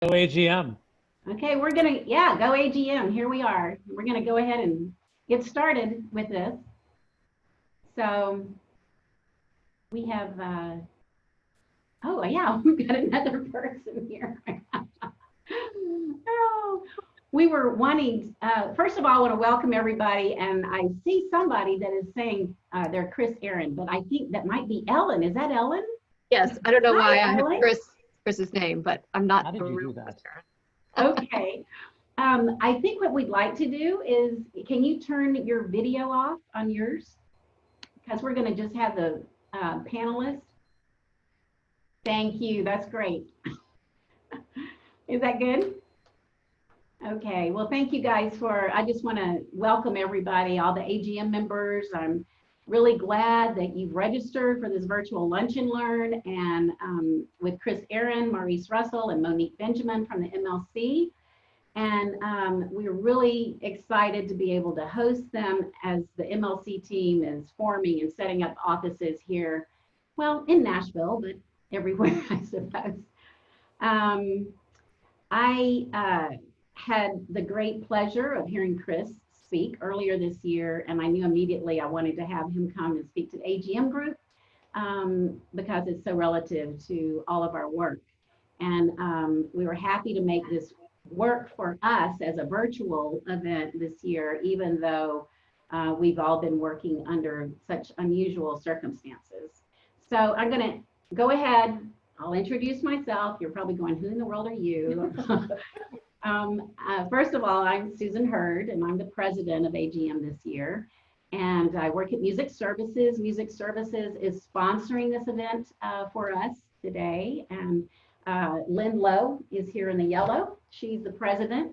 Go AGM. Okay, we're gonna, yeah, go AGM. Here we are. We're gonna go ahead and get started with this. So we have, oh yeah, we've got another person here. Oh, we were wanting, first of all, I want to welcome everybody, and I see somebody that is saying they're Kris Ahrend, but I think that might be Ellen. Is that Ellen? Yes, I don't know Hi, why I have Ellen. Chris's name, but I'm not How did a you real do that? Okay. I think what we'd like to do is, can you turn your video off on yours? Because we're going to just have the panelists. Thank you. That's great. Is that good? Okay. Well, thank you guys for, I just want to welcome everybody, all the AGM members. I'm really glad that you've registered for this virtual lunch and learn, and with Kris Ahrend, Maurice Russell, and Monique Benjamin from the MLC. And we're really excited to be able to host them as the MLC team is forming and setting up offices here, well, in Nashville, but everywhere, I suppose. I had the great pleasure of hearing Kris speak earlier this year, and I knew immediately I wanted to have him come and speak to the AGM group because it's so relative to all of our work. And we were happy to make this work for us as a virtual event this year, even though we've all been working under such unusual circumstances. So I'm going to go ahead. I'll introduce myself. You're probably going, who in the world are you? First of all, I'm Susan Hurd, and I'm the president of AGM this year. And I work at Music Services. Music Services is sponsoring this event for us today. And Lynn Lowe is here in the yellow. She's the president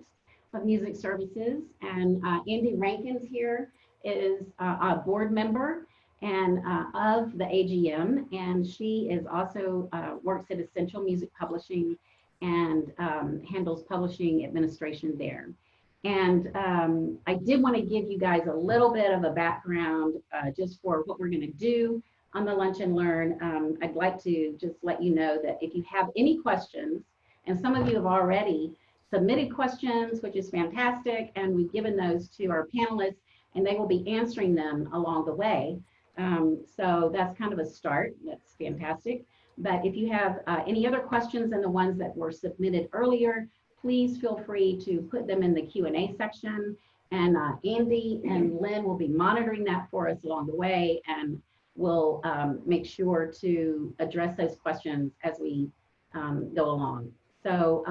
of Music Services. And Andy Rankins here is a board member and of the AGM. And she is also works at Essential Music Publishing and handles publishing administration there. And I did want to give you guys a little bit of a background just for what we're going to do on the Lunch and Learn. I'd like to just let you know that if you have any questions, and some of you have already submitted questions, which is fantastic, and we've given those to our panelists, and they will be answering them along the way. So that's kind of a start. That's fantastic. But if you have any other questions than the ones that were submitted earlier, please feel free to put them in the Q&A section. And Andy and Lynn will be monitoring that for us along the way, and we'll make sure to address those questions as we go along. So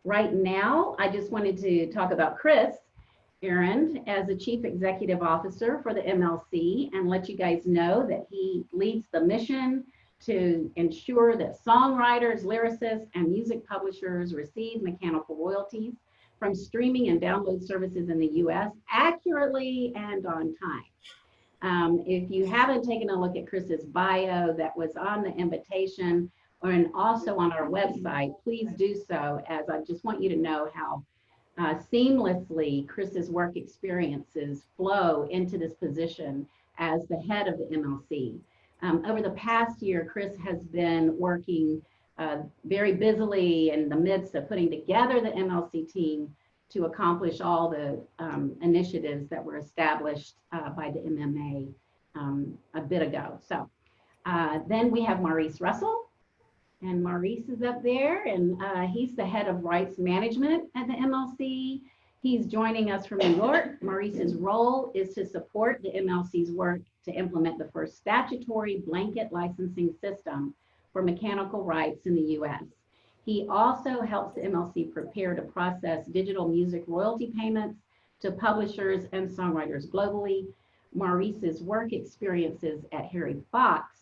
right now, I just wanted to talk about Kris Ahrend as the Chief Executive Officer for the MLC and let you guys know that he leads the mission to ensure that songwriters, lyricists, and music publishers receive mechanical royalties from streaming and download services in the US accurately and on time. If you haven't taken a look at Kris's bio that was on the invitation and also on our website, please do so, as I just want you to know how seamlessly Kris's work experiences flow into this position as the head of the MLC. Over the past year, Kris has been working very busily in the midst of putting together the MLC team to accomplish all the initiatives that were established by the MMA a bit ago. So then we have Maurice Russell, and Maurice is up there, and he's the head of rights management at the MLC. He's joining us from New York. Maurice's role is to support the MLC's work to implement the first statutory blanket licensing system for mechanical rights in the US. He also helps the MLC prepare to process digital music royalty payments to publishers and songwriters globally. Maurice's work experiences at Harry Fox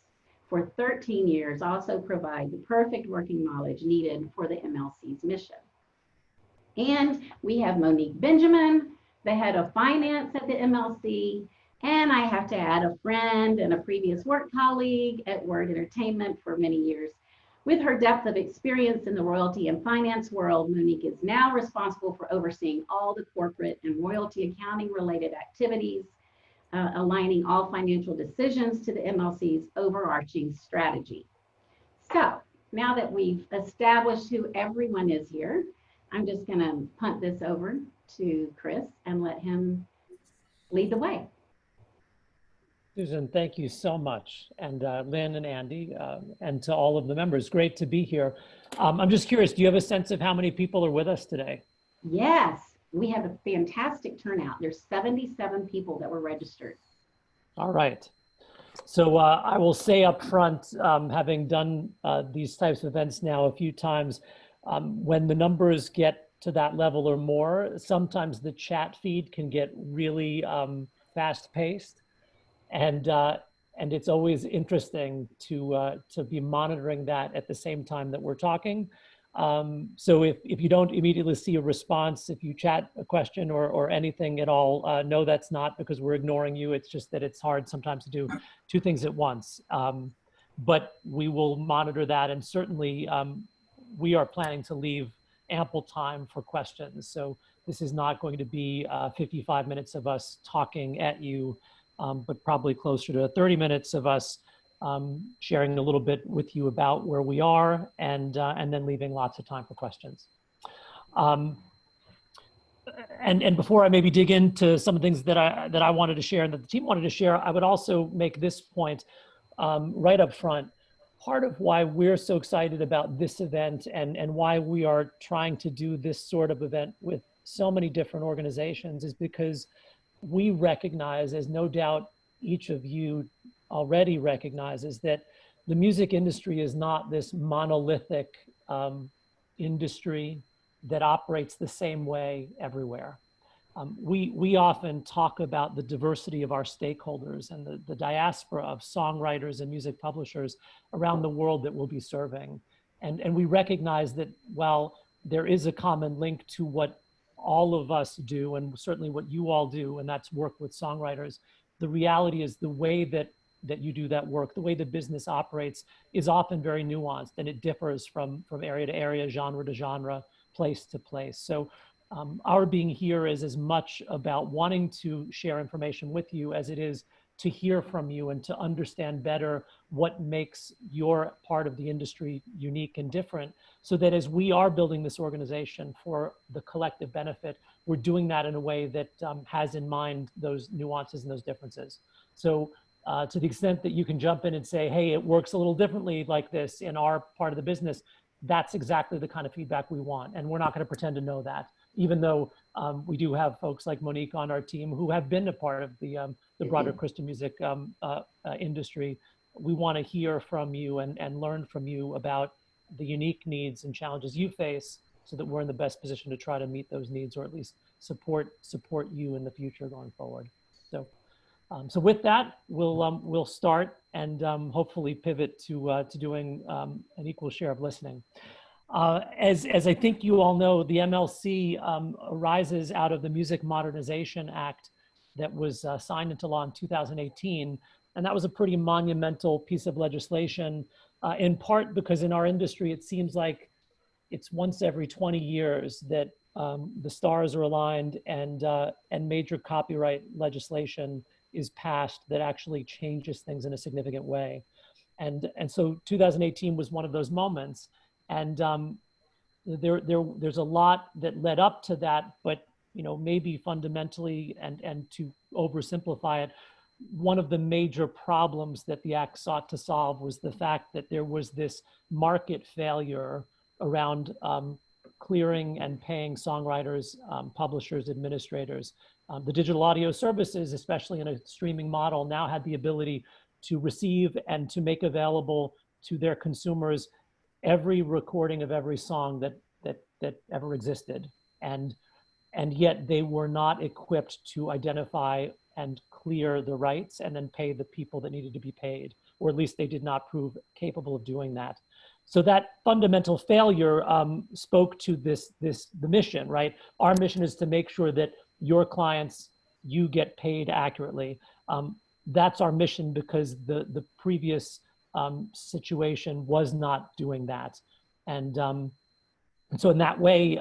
for 13 years also provide the perfect working knowledge needed for the MLC's mission. And we have Monique Benjamin, the head of finance at the MLC. And I have to add a friend and a previous work colleague at Word Entertainment for many years. With her depth of experience in the royalty and finance world, Monique is now responsible for overseeing all the corporate and royalty accounting related activities, aligning all financial decisions to the MLC's overarching strategy. So now that we've established who everyone is here, I'm just going to punt this over to Kris and let him lead the way. Susan, thank you so much. And Lynn and Andy, and to all of the members, great to be here. I'm just curious, do you have a sense of how many people are with us today? Yes, we have a fantastic turnout. There's 77 people that were registered. All right. So I will say up front, having done these types of events now a few times, when the numbers get to that level or more, sometimes the chat feed can get really fast paced. And it's always interesting to be monitoring that at the same time that we're talking. So if you don't immediately see a response, if you chat a question or anything at all, no, that's not because we're ignoring you. It's just that it's hard sometimes to do two things at once. But we will monitor that, and certainly we are planning to leave ample time for questions. So this is not going to be 55 minutes of us talking at you, but probably closer to 30 minutes of us sharing a little bit with you about where we are, and then leaving lots of time for questions. And before I maybe dig into some of the things that I wanted to share and that the team wanted to share, I would also make this point right up front. Part of why we're so excited about this event and why we are trying to do this sort of event with so many different organizations is because we recognize, as no doubt each of you already recognizes, that the music industry is not this monolithic industry that operates the same way everywhere. We often talk about the diversity of our stakeholders and the diaspora of songwriters and music publishers around the world that we'll be serving. And we recognize that while there is a common link to what all of us do, and certainly what you all do, and that's work with songwriters, the reality is the way that you do that work, the way the business operates is often very nuanced, and it differs from area to area, genre to genre, place to place. So our being here is as much about wanting to share information with you as it is to hear from you and to understand better what makes your part of the industry unique and different, so that as we are building this organization for the collective benefit, we're doing that in a way that has in mind those nuances and those differences. So to the extent that you can jump in and say, hey, it works a little differently like this in our part of the business, that's exactly the kind of feedback we want. And we're not going to pretend to know that, even though we do have folks like Monique on our team who have been a part of the broader Christian music industry. We want to hear from you and learn from you about the unique needs and challenges you face, so that we're in the best position to try to meet those needs, or at least support you in the future going forward. So with that, we'll start and hopefully pivot to doing an equal share of listening. As I think you all know, the MLC arises out of the Music Modernization Act that was signed into law in 2018. And that was a pretty monumental piece of legislation, in part because in our industry, it seems like it's once every 20 years that the stars are aligned and major copyright legislation is passed that actually changes things in a significant way. And so 2018 was one of those moments. And there's a lot that led up to that, but maybe fundamentally and to oversimplify it, one of the major problems that the act sought to solve was the fact that there was this market failure around clearing and paying songwriters, publishers, administrators. The digital audio services, especially in a streaming model, now had the ability to receive and to make available to their consumers every recording of every song that ever existed. And yet they were not equipped to identify and clear the rights and then pay the people that needed to be paid, or at least they did not prove capable of doing that. So that fundamental failure spoke to the mission, right? Our mission is to make sure that your clients, you get paid accurately. That's our mission, because the previous situation was not doing that. And so in that way,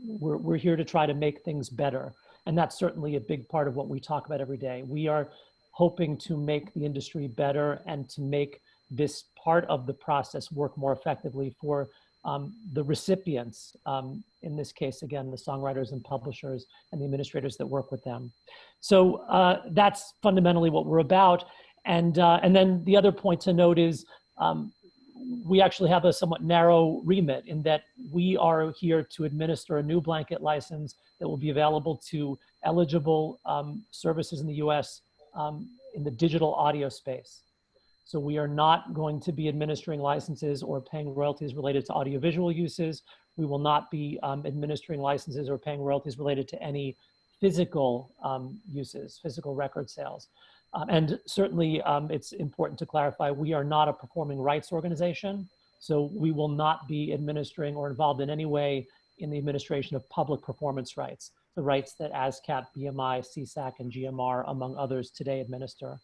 we're here to try to make things better. And that's certainly a big part of what we talk about every day. We are hoping to make the industry better and to make this part of the process work more effectively for the recipients, in this case, again, the songwriters and publishers and the administrators that work with them. So that's fundamentally what we're about. And then the other point to note is we actually have a somewhat narrow remit in that we are here to administer a new blanket license that will be available to eligible services in the US in the digital audio space. So we are not going to be administering licenses or paying royalties related to audiovisual uses. We will not be administering licenses or paying royalties related to any physical uses, physical record sales. And certainly it's important to clarify, we are not a performing rights organization. So we will not be administering or involved in any way in the administration of public performance rights, the rights that ASCAP, BMI, CSAC, and GMR, among others, today administer.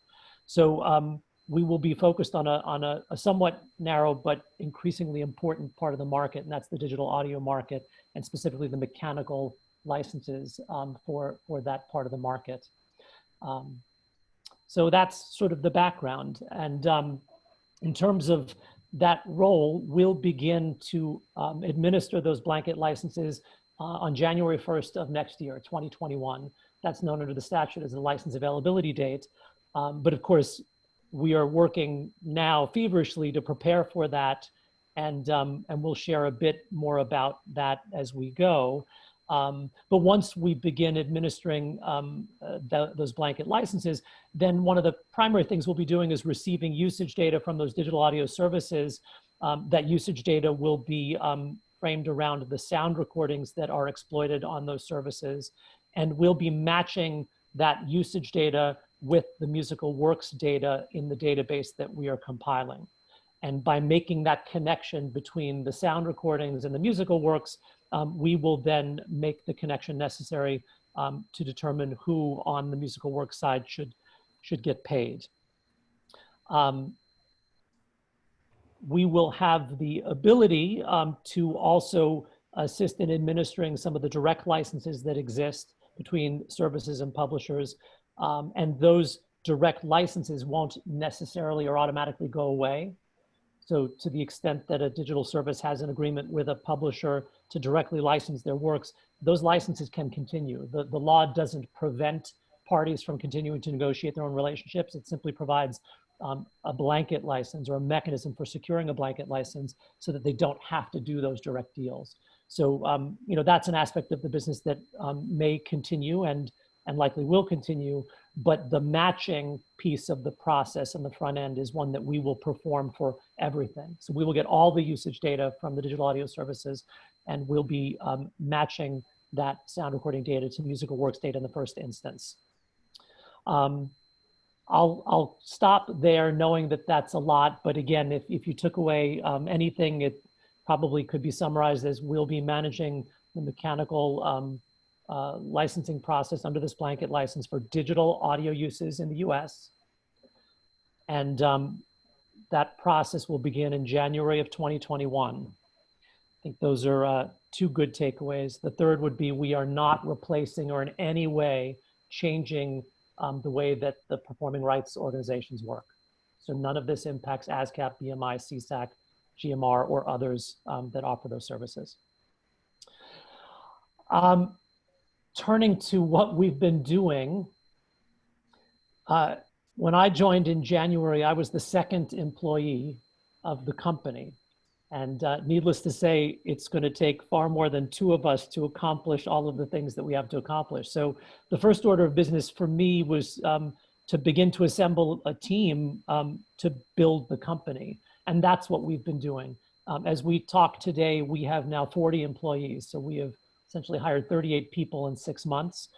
So we will be focused on a somewhat narrow but increasingly important part of the market, and that's the digital audio market, and specifically the mechanical licenses for that part of the market. So that's sort of the background. And in terms of that role, we'll begin to administer those blanket licenses on January 1st of next year, 2021. That's known under the statute as the license availability date. But of course, we are working now feverishly to prepare for that, and we'll share a bit more about that as we go. But once we begin administering those blanket licenses, then one of the primary things we'll be doing is receiving usage data from those digital audio services. That usage data will be framed around the sound recordings that are exploited on those services, and we'll be matching that usage data with the musical works data in the database that we are compiling. And by making that connection between the sound recordings and the musical works, we will then make the connection necessary to determine who on the musical works side should get paid. We will have the ability to also assist in administering some of the direct licenses that exist between services and publishers. And those direct licenses won't necessarily or automatically go away. So to the extent that a digital service has an agreement with a publisher to directly license their works, those licenses can continue. The law doesn't prevent parties from continuing to negotiate their own relationships. It simply provides a blanket license or a mechanism for securing a blanket license so that they don't have to do those direct deals. So, you know, that's an aspect of the business that may continue and likely will continue, but the matching piece of the process on the front end is one that we will perform for everything. So we will get all the usage data from the digital audio services, and we'll be matching that sound recording data to musical works data in the first instance. I'll stop there knowing that that's a lot, but again, if you took away anything, it probably could be summarized as we'll be managing the mechanical licensing process under this blanket license for digital audio uses in the US. And that process will begin in January of 2021. I think those are two good takeaways. The third would be we are not replacing or in any way changing the way that the performing rights organizations work. So none of this impacts ASCAP, BMI, CSAC, GMR, or others that offer those services. Turning to what we've been doing, when I joined in January, I was the second employee of the company. And needless to say, it's going to take far more than two of us to accomplish all of the things that we have to accomplish. So the first order of business for me was to begin to assemble a team to build the company. And that's what we've been doing. As we talk today, we have now 40 employees. So we have essentially hired 38 people in 6 months.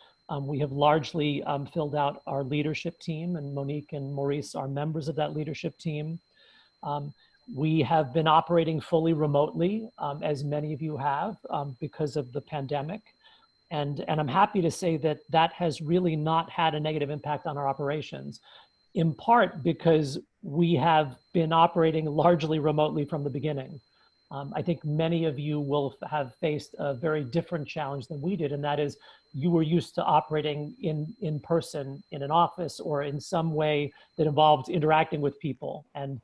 We have largely filled out our leadership team, and Monique and Maurice are members of that leadership team. We have been operating fully remotely, as many of you have, because of the pandemic. And I'm happy to say that that has really not had a negative impact on our operations, in part because we have been operating largely remotely from the beginning. I think many of you will have faced a very different challenge than we did, and that is you were used to operating in person in an office or in some way that involved interacting with people. And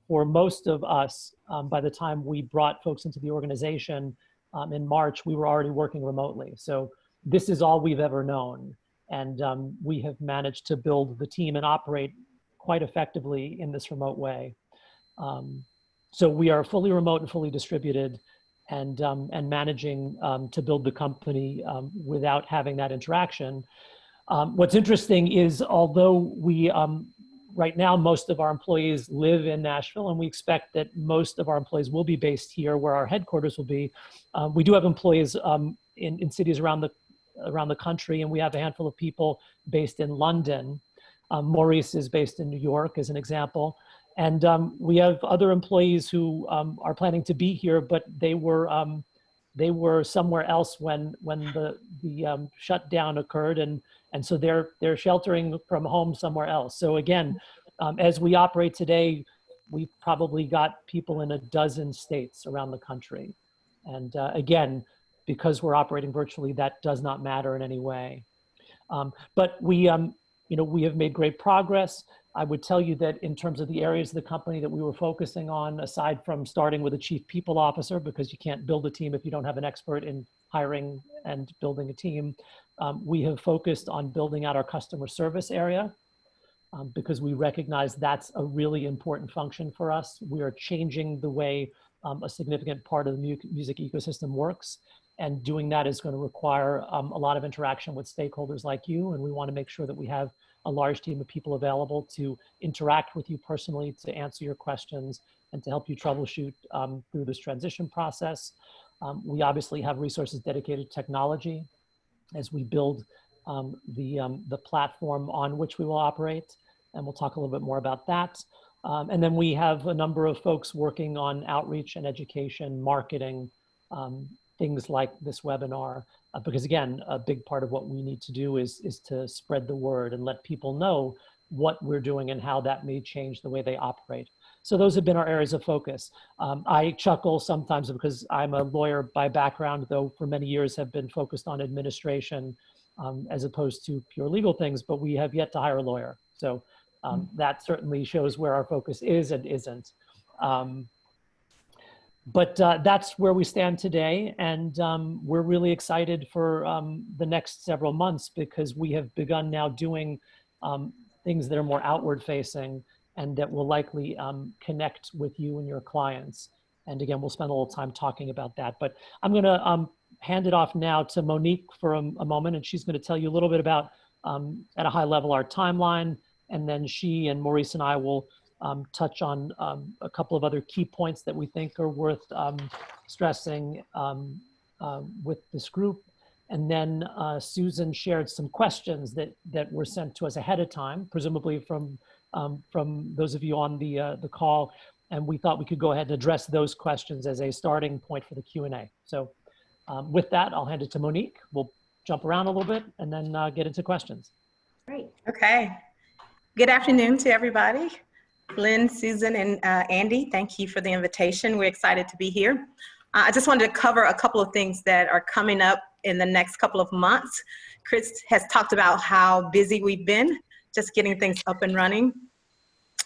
for most of us, by the time we brought folks into the organization in March, we were already working remotely. So this is all we've ever known. And we have managed to build the team and operate quite effectively in this remote way. So we are fully remote and fully distributed, and managing to build the company without having that interaction. What's interesting is, although we, right now, most of our employees live in Nashville, and we expect that most of our employees will be based here where our headquarters will be, we do have employees in cities around the country, and we have a handful of people based in London. Maurice is based in New York, as an example. And we have other employees who are planning to be here, but they were somewhere else when the shutdown occurred, and so they're sheltering from home somewhere else. So again, as we operate today, we've probably got people in a dozen states around the country. And again, because we're operating virtually, that does not matter in any way. But we have made great progress. I would tell you that in terms of the areas of the company that we were focusing on, aside from starting with a chief people officer, because you can't build a team if you don't have an expert in hiring and building a team, we have focused on building out our customer service area, because we recognize that's a really important function for us. We are changing the way a significant part of the music ecosystem works. And doing that is going to require a lot of interaction with stakeholders like you. And we want to make sure that we have a large team of people available to interact with you personally, to answer your questions, and to help you troubleshoot through this transition process. We obviously have resources dedicated to technology as we build the platform on which we will operate. And we'll talk a little bit more about that. And then we have a number of folks working on outreach and education, marketing, things like this webinar, because again, a big part of what we need to do is to spread the word and let people know what we're doing and how that may change the way they operate. So those have been our areas of focus. I chuckle sometimes because I'm a lawyer by background, though for many years have been focused on administration as opposed to pure legal things, but we have yet to hire a lawyer. So that certainly shows where our focus is and isn't. But that's where we stand today, and we're really excited for the next several months, because we have begun now doing things that are more outward facing and that will likely connect with you and your clients. And again, we'll spend a little time talking about that. But I'm going to hand it off now to Monique for a moment, and she's going to tell you a little bit about, at a high level, our timeline, and then she and Maurice and I will touch on a couple of other key points that we think are worth stressing with this group. And then Susan shared some questions that were sent to us ahead of time, presumably from those of you on the call. And we thought we could go ahead and address those questions as a starting point for the Q&A. So with that, I'll hand it to Monique. We'll jump around a little bit and then get into questions. Great. Okay. Good afternoon to everybody. Lynn, Susan, and Andy, thank you for the invitation. We're excited to be here. I just wanted to cover a couple of things that are coming up in the next couple of months. Kris has talked about how busy we've been, just getting things up and running.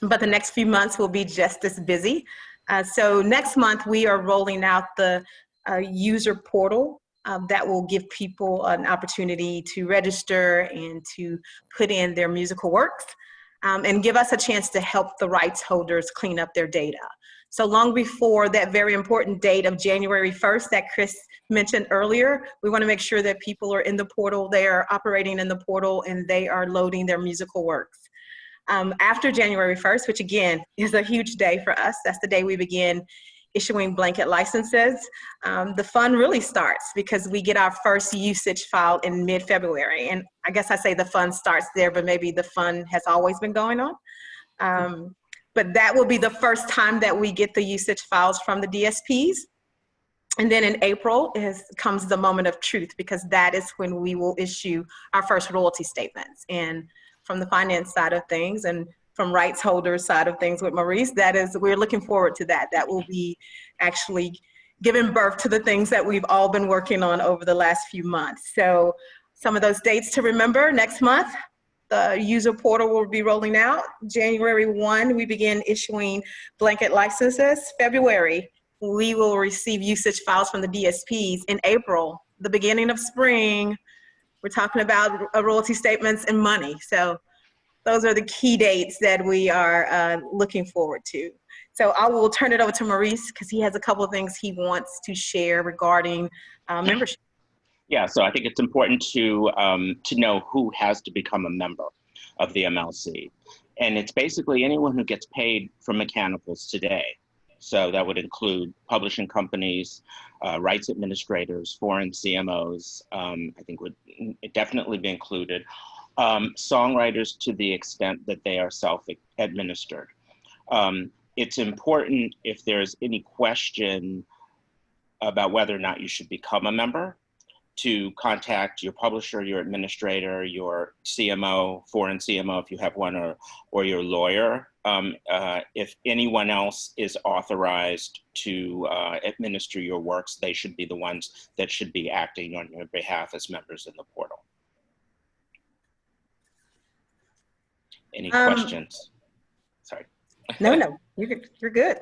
But the next few months will be just as busy. So next month, we are rolling out the user portal that will give people an opportunity to register and to put in their musical works. And give us a chance to help the rights holders clean up their data. So long before that very important date of January 1st that Kris mentioned earlier, we want to make sure that people are in the portal, they are operating in the portal, and they are loading their musical works. After January 1st, which again is a huge day for us, that's the day we begin issuing blanket licenses. The fun really starts because we get our first usage file in mid-February. And I guess I say the fun starts there, but maybe the fun has always been going on. But that will be the first time that we get the usage files from the DSPs. And then in April comes the moment of truth, because that is when we will issue our first royalty statements. And from the finance side of things and from rights holders side of things with Maurice, we're looking forward to that. That will be actually giving birth to the things that we've all been working on over the last few months. So some of those dates to remember: next month, The user portal will be rolling out. January 1, we begin issuing blanket licenses. February, we will receive usage files from the DSPs. In April, the beginning of spring, we're talking about royalty statements and money. So those are the key dates that we are looking forward to. So I will turn it over to Maurice because he has a couple of things he wants to share regarding membership. Yeah, so I think it's important to know who has to become a member of the MLC. And it's basically anyone who gets paid for mechanicals today. So that would include publishing companies, rights administrators, foreign CMOs, I think would definitely be included. Songwriters to the extent that they are self-administered. It's important if there's any question about whether or not you should become a member to contact your publisher, your administrator, your CMO, foreign CMO if you have one, or your lawyer. If anyone else is authorized to administer your works, they should be the ones that should be acting on your behalf as members in the portal. Any questions? Sorry. No, you're good.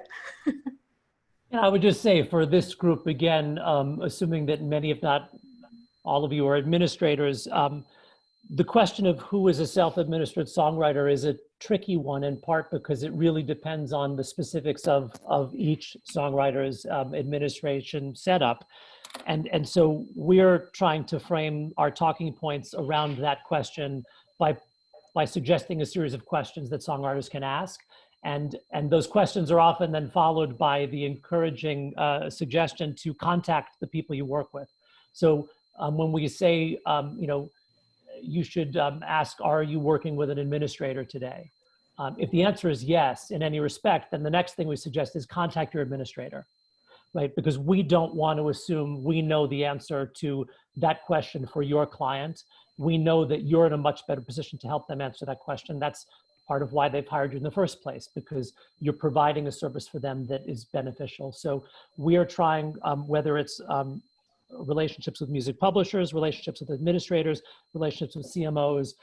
Yeah, I would just say for this group, again, assuming that many, if not all of you are administrators, the question of who is a self-administered songwriter is a tricky one, in part because it really depends on the specifics of each songwriter's administration setup. And so we're trying to frame our talking points around that question by suggesting a series of questions that songwriters can ask. And those questions are often then followed by the encouraging suggestion to contact the people you work with. So when we say, you should ask, are you working with an administrator today? If the answer is yes, in any respect, then the next thing we suggest is contact your administrator, right? Because we don't want to assume we know the answer to that question for your client. We know that you're in a much better position to help them answer that question. That's part of why they've hired you in the first place, because you're providing a service for them that is beneficial. So we are trying, whether it's relationships with music publishers, relationships with administrators, relationships with CMOs,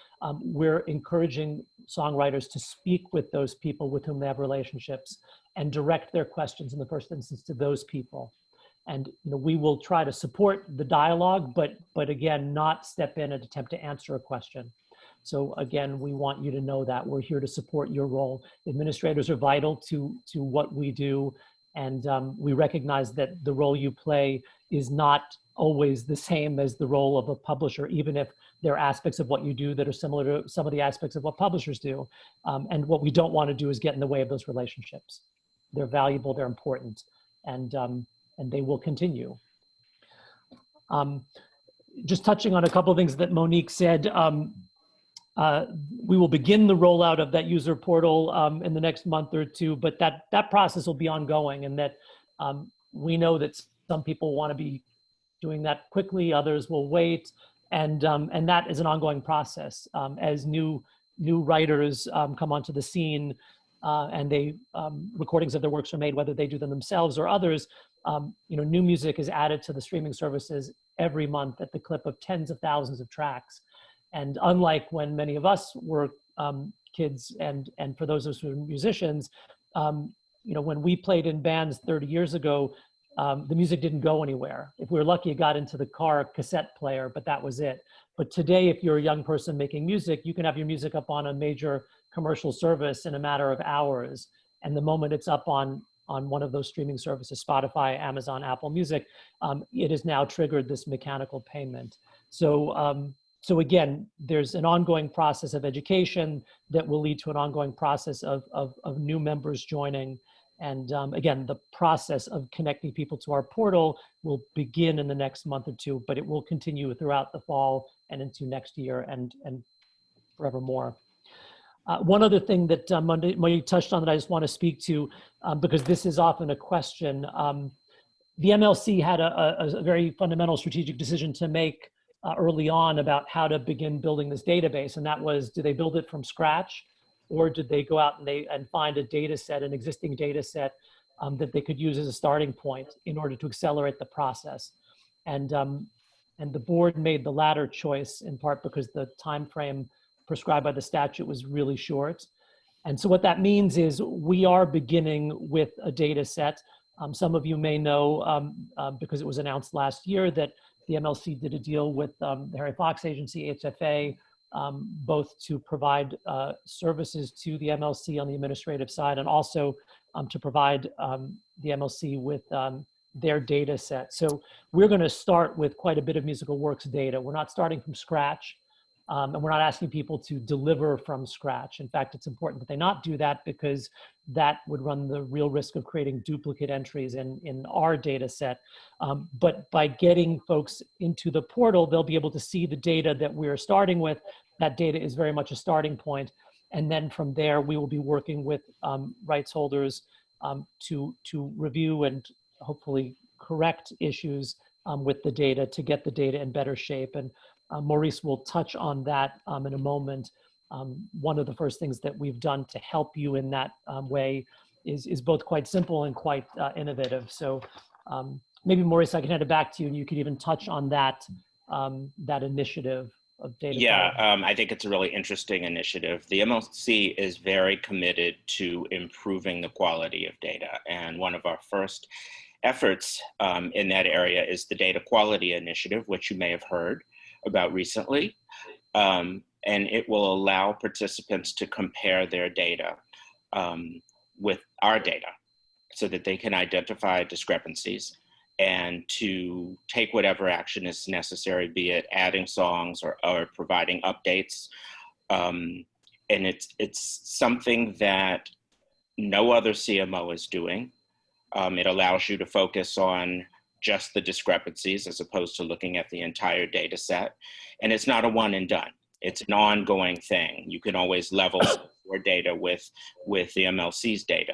we're encouraging songwriters to speak with those people with whom they have relationships and direct their questions in the first instance to those people. And we will try to support the dialogue, but again, not step in and attempt to answer a question. So again, we want you to know that we're here to support your role. Administrators are vital to what we do. And we recognize that the role you play is not always the same as the role of a publisher, even if there are aspects of what you do that are similar to some of the aspects of what publishers do. And what we don't want to do is get in the way of those relationships. They're valuable, they're important, and they will continue. Just touching on a couple of things that Monique said, we will begin the rollout of that user portal in the next month or two, but that process will be ongoing, and that we know that some people want to be doing that quickly, others will wait, and that is an ongoing process. As new writers come onto the scene and recordings of their works are made, whether they do them themselves or others, new music is added to the streaming services every month at the clip of tens of thousands of tracks. And unlike when many of us were kids, and for those of us who are musicians, when we played in bands 30 years ago, the music didn't go anywhere. If we were lucky, it got into the car cassette player, but that was it. But today, if you're a young person making music, you can have your music up on a major commercial service in a matter of hours. And the moment it's up on one of those streaming services, Spotify, Amazon, Apple Music, it has now triggered this mechanical payment. So again, there's an ongoing process of education that will lead to an ongoing process of new members joining. And again, the process of connecting people to our portal will begin in the next month or two, but it will continue throughout the fall and into next year and forevermore. One other thing that Monique touched on that I just want to speak to, because this is often a question, the MLC had a very fundamental strategic decision to make early on about how to begin building this database. And that was, do they build it from scratch, or did they go out and find a data set, an existing data set that they could use as a starting point in order to accelerate the process? And the board made the latter choice, in part because the time frame prescribed by the statute was really short. And so what that means is we are beginning with a data set. Some of you may know, because it was announced last year, that the MLC did a deal with the Harry Fox Agency, HFA, both to provide services to the MLC on the administrative side, and also to provide the MLC with their data set. So we're going to start with quite a bit of musical works data. We're not starting from scratch. And we're not asking people to deliver from scratch. In fact, it's important that they not do that, because that would run the real risk of creating duplicate entries in our data set. But by getting folks into the portal, they'll be able to see the data that we're starting with. That data is very much a starting point. And then from there, we will be working with rights holders to review and hopefully correct issues with the data to get the data in better shape. And Maurice will touch on that in a moment. One of the first things that we've done to help you in that way is both quite simple and quite innovative. So maybe Maurice, I can hand it back to you, and you could even touch on that, that initiative of data. Yeah, I think it's a really interesting initiative. The MLC is very committed to improving the quality of data. And one of our first efforts in that area is the Data Quality Initiative, which you may have heard about recently, and it will allow participants to compare their data with our data so that they can identify discrepancies and to take whatever action is necessary, be it adding songs or providing updates. And it's something that no other CMO is doing. It allows you to focus on just the discrepancies as opposed to looking at the entire data set. And it's not a one and done. It's an ongoing thing. You can always level your data with the MLC's data.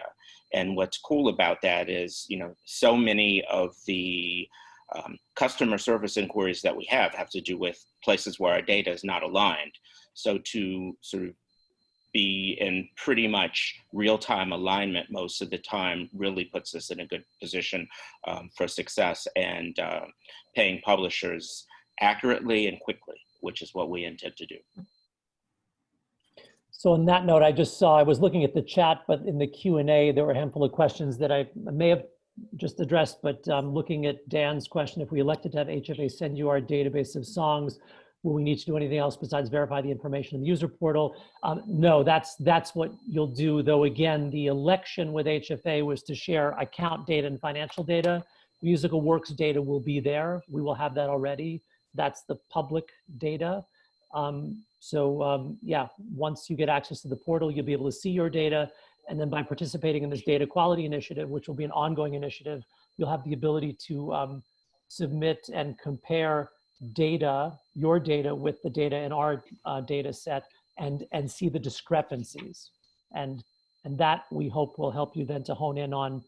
And what's cool about that is, you know, so many of the customer service inquiries that we have to do with places where our data is not aligned. So to sort of be in pretty much real-time alignment most of the time really puts us in a good position for success and paying publishers accurately and quickly, which is what we intend to do. So on that note, I just saw, I was looking at the chat, but in the Q&A, there were a handful of questions that I may have just addressed, but looking at Dan's question, if we elected to have HFA send you our database of songs, will we need to do anything else besides verify the information in the user portal? No, that's what you'll do. Though again, the election with HFA was to share account data and financial data. Musical works data will be there. We will have that already. That's the public data. Yeah, once you get access to the portal, you'll be able to see your data. And then by participating in this data quality initiative, which will be an ongoing initiative, you'll have the ability to submit and compare data, your data with the data in our data set and see the discrepancies. And that we hope will help you then to hone in on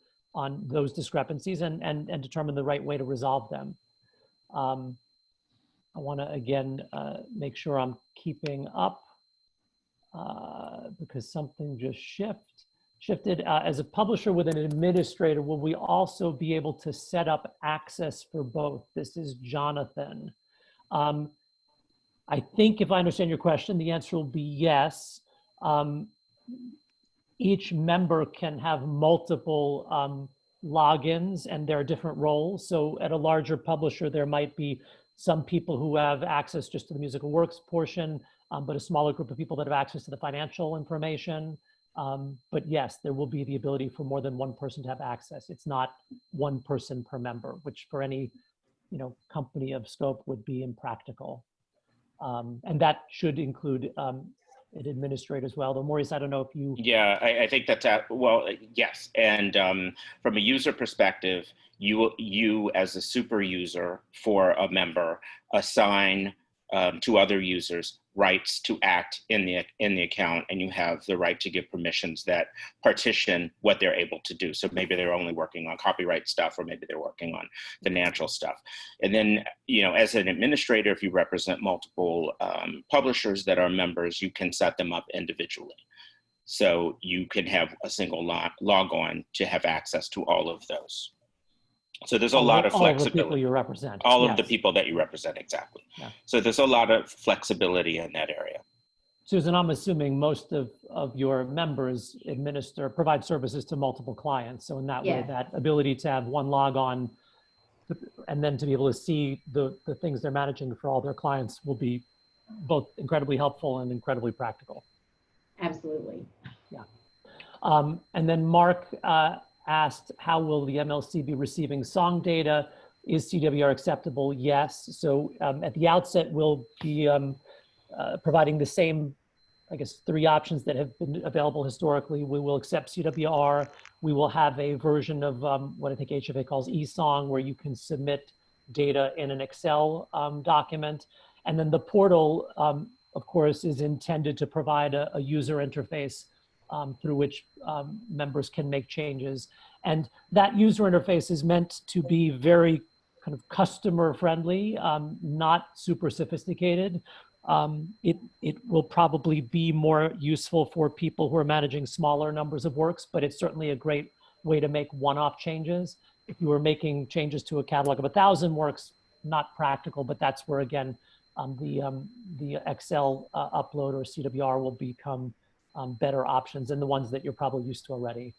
those discrepancies and determine the right way to resolve them. I want to again make sure I'm keeping up because something just shifted. As a publisher with an administrator, will we also be able to set up access for both? This is Jonathan. I think if I understand your question, the answer will be yes. Each member can have multiple logins and there are different roles. So at a larger publisher, there might be some people who have access just to the musical works portion, but a smaller group of people that have access to the financial information. But yes, there will be the ability for more than one person to have access. It's not one person per member, which for any company of scope would be impractical. And that should include an administrator as well. Though Maurice, I don't know if you... Yeah, I think that's, well, yes. And from a user perspective, you as a super user for a member assign to other users rights to act in the account, and you have the right to give permissions that partition what they're able to do. So maybe they're only working on copyright stuff, or maybe they're working on financial stuff. And then, as an administrator, if you represent multiple publishers that are members, you can set them up individually. So you can have a single log on to have access to all of those. So there's a lot of flexibility. All of the people you represent. All of the people that you represent, exactly. Yeah. So there's a lot of flexibility in that area. Susan, I'm assuming most of your members provide services to multiple clients. So in that way, Yes. that ability to have one log on and then to be able to see the things they're managing for all their clients will be both incredibly helpful and incredibly practical. Absolutely. Yeah. And then Mark asked, how will the MLC be receiving song data? Is CWR acceptable? Yes. So at the outset, we'll be providing the same, I guess, 3 options that have been available historically. We will accept CWR. We will have a version of what I think HFA calls eSong, where you can submit data in an Excel document. And then the portal, of course, is intended to provide a user interface through which members can make changes. And that user interface is meant to be very kind of customer friendly, not super sophisticated. It will probably be more useful for people who are managing smaller numbers of works, but it's certainly a great way to make one-off changes. If you were making changes to a catalog of 1,000 works, not practical, but that's where, again, the Excel upload or CWR will become better options than the ones that you're probably used to already.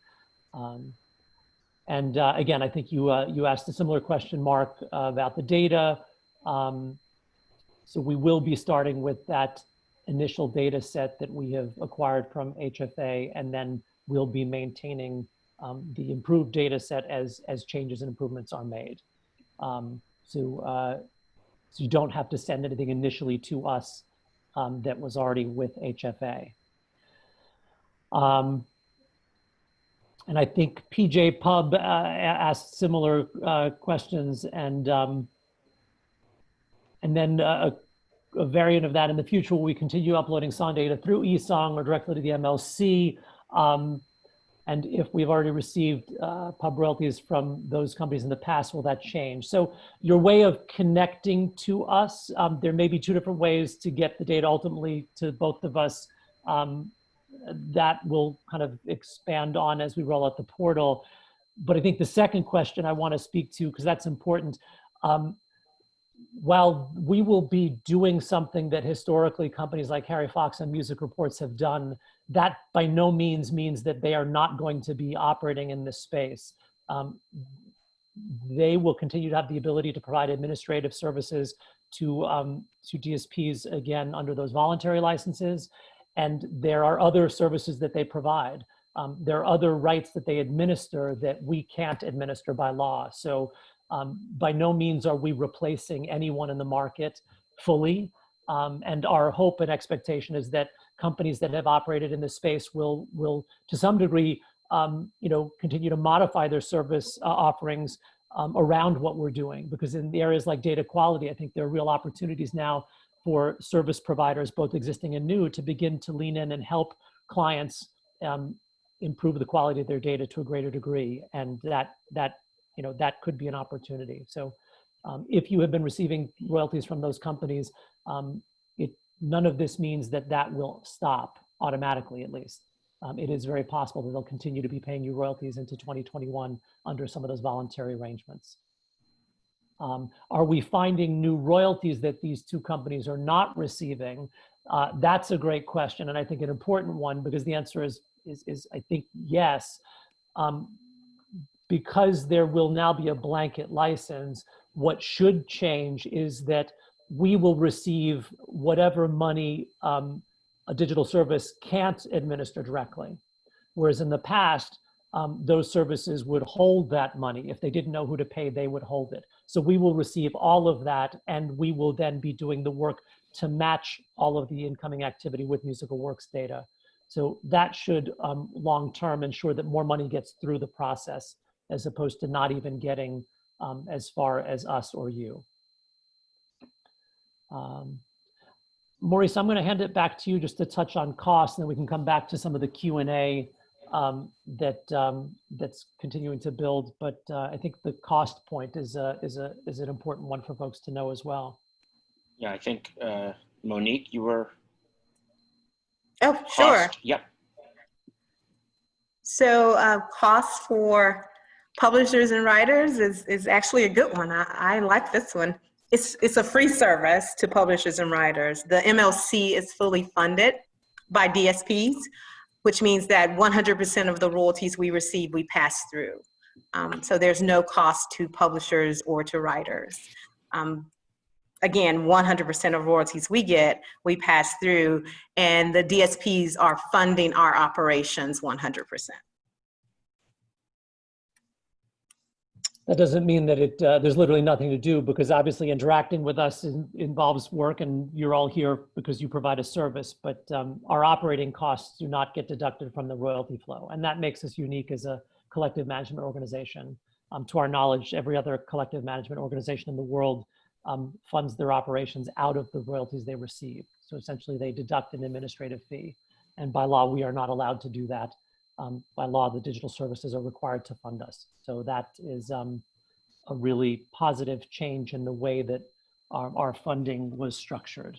Again, I think you asked a similar question, Mark, about the data. So we will be starting with that initial data set that we have acquired from HFA, and then we'll be maintaining the improved data set as changes and improvements are made. So you don't have to send anything initially to us that was already with HFA. And I think PJ Pub asked similar questions, and then a variant of that in the future, will we continue uploading song data through eSong or directly to the MLC? And if we've already received pub royalties from those companies in the past, will that change? So your way of connecting to us, there may be 2 different ways to get the data ultimately to both of us. That will kind of expand on as we roll out the portal. But I think the second question I want to speak to, because that's important, while we will be doing something that historically companies like Harry Fox and Music Reports have done, that by no means means that they are not going to be operating in this space. They will continue to have the ability to provide administrative services to DSPs, again, under those voluntary licenses. And there are other services that they provide. There are other rights that they administer that we can't administer by law. So by no means are we replacing anyone in the market fully. And our hope and expectation is that companies that have operated in this space will to some degree, continue to modify their service offerings around what we're doing. Because in the areas like data quality, I think there are real opportunities now for service providers, both existing and new, to begin to lean in and help clients improve the quality of their data to a greater degree. And that could be an opportunity. So if you have been receiving royalties from those companies, none of this means that will stop automatically, at least. It is very possible that they'll continue to be paying you royalties into 2021 under some of those voluntary arrangements. Are we finding new royalties that these 2 companies are not receiving? That's a great question, and I think an important one, because the answer is I think yes. Because there will now be a blanket license, what should change is that we will receive whatever money a digital service can't administer directly. Whereas in the past, those services would hold that money. If they didn't know who to pay, they would hold it. So we will receive all of that, and we will then be doing the work to match all of the incoming activity with musical works data. So that should long-term ensure that more money gets through the process, as opposed to not even getting as far as us or you. Maurice, I'm going to hand it back to you just to touch on costs, and then we can come back to some of the Q&A that's continuing to build. But I think the cost point is an important one for folks to know as well. Yeah, I think Monique, you were. Oh, sure. Cost. Yep. So costs for publishers and writers is actually a good one. I like this one. It's a free service to publishers and writers. The MLC is fully funded by DSPs, which means that 100% of the royalties we receive, we pass through. So there's no cost to publishers or to writers. Again, 100% of royalties we get, we pass through, and the DSPs are funding our operations 100%. That doesn't mean that there's literally nothing to do, because obviously interacting with us involves work, and you're all here because you provide a service, but our operating costs do not get deducted from the royalty flow. And that makes us unique as a collective management organization. To our knowledge, every other collective management organization in the world funds their operations out of the royalties they receive. So essentially they deduct an administrative fee. And by law, we are not allowed to do that. By law, the digital services are required to fund us. So that is a really positive change in the way that our funding was structured.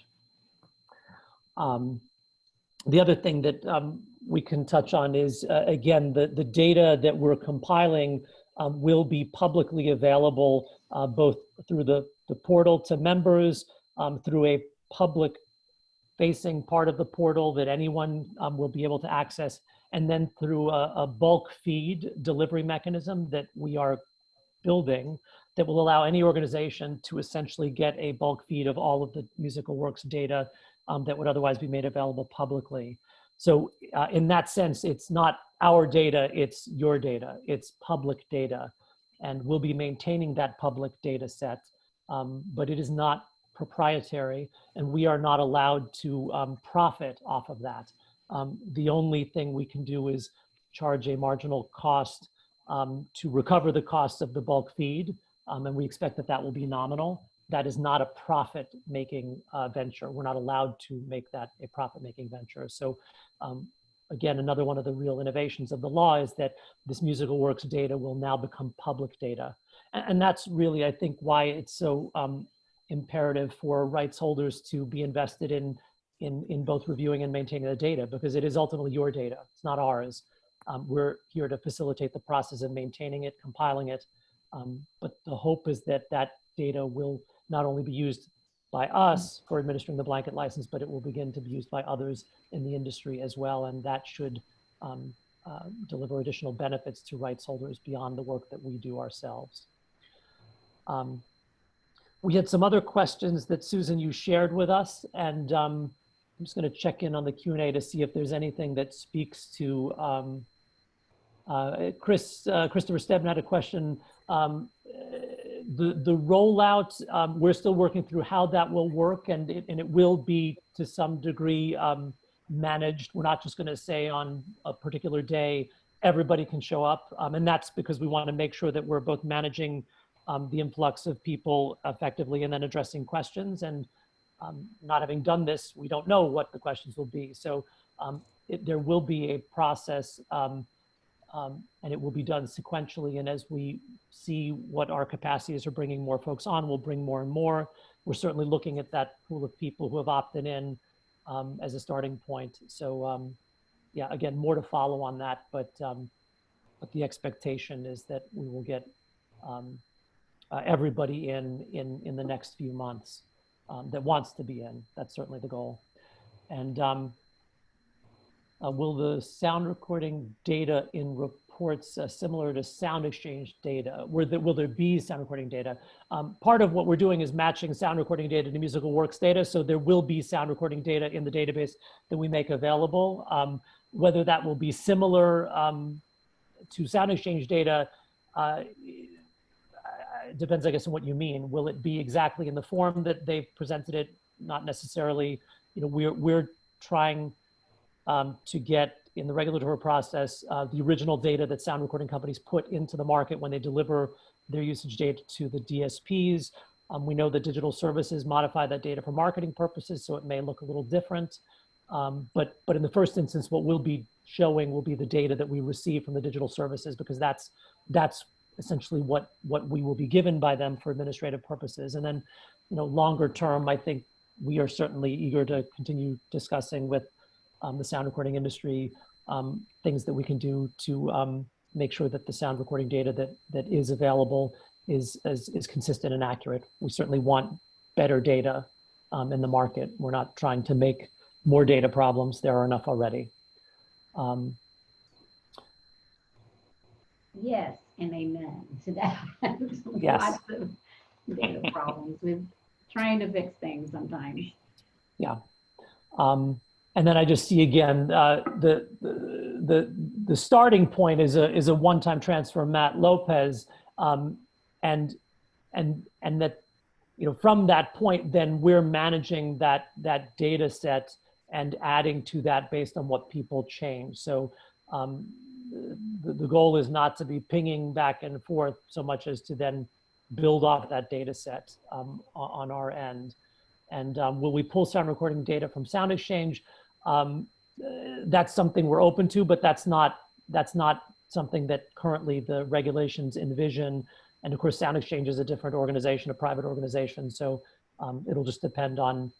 The other thing that we can touch on is, again, the data that we're compiling will be publicly available both through the portal to members, through a public facing part of the portal that anyone will be able to access, and then through a bulk feed delivery mechanism that we are building that will allow any organization to essentially get a bulk feed of all of the musical works data that would otherwise be made available publicly. So in that sense, it's not our data, it's your data, it's public data. And we'll be maintaining that public data set, but it is not proprietary, and we are not allowed to profit off of that. The only thing we can do is charge a marginal cost to recover the costs of the bulk feed, and we expect that that will be nominal. That is not a profit-making venture. We're not allowed to make that a profit-making venture. So again, another one of the real innovations of the law is that this musical works data will now become public data. And that's really, I think, why it's so imperative for rights holders to be invested in both reviewing and maintaining the data, because it is ultimately your data, it's not ours. We're here to facilitate the process of maintaining it, compiling it, but the hope is that that data will not only be used by us for administering the blanket license, but it will begin to be used by others in the industry as well, and that should deliver additional benefits to rights holders beyond the work that we do ourselves. We had some other questions that, Susan, you shared with us, and I'm just going to check in on the Q&A to see if there's anything that speaks to Christopher Stebn had a question. The rollout, we're still working through how that will work, and it will be to some degree managed. We're not just going to say on a particular day everybody can show up, and that's because we want to make sure that we're both managing the influx of people effectively and then addressing questions. And not having done this, we don't know what the questions will be. So there will be a process, and it will be done sequentially. And as we see what our capacities are bringing more folks on, we'll bring more and more. We're certainly looking at that pool of people who have opted in as a starting point. So yeah, again, more to follow on that, but the expectation is that we will get everybody in the next few months that wants to be in. That's certainly the goal. And will the sound recording data in reports similar to sound exchange data? Will there be sound recording data? Part of what we're doing is matching sound recording data to musical works data. So there will be sound recording data in the database that we make available. Whether that will be similar to sound exchange data, it depends, I guess, on what you mean. Will it be exactly in the form that they've presented it? Not necessarily. You know, we're trying to get in the regulatory process the original data that sound recording companies put into the market when they deliver their usage data to the DSPs. We know that digital services modify that data for marketing purposes, so it may look a little different. But in the first instance, what we'll be showing will be the data that we receive from the digital services, because that's essentially what we will be given by them for administrative purposes. And then, you know, longer term, I think we are certainly eager to continue discussing with the sound recording industry things that we can do to make sure that the sound recording data that is available is consistent and accurate. We certainly want better data in the market. We're not trying to make more data problems. There are enough already. Yes, and amen to that. Yes. Lots of data problems with trying to fix things sometimes. Yeah. And then I just see again, the starting point is a one-time transfer, Matt Lopez, and that, you know, from that point, then we're managing that data set and adding to that based on what people change. So the goal is not to be pinging back and forth so much as to then build off that data set on our end. And will we pull sound recording data from Sound Exchange? That's something we're open to, but that's not something that currently the regulations envision. And of course, Sound Exchange is a different organization, a private organization. So it'll just depend on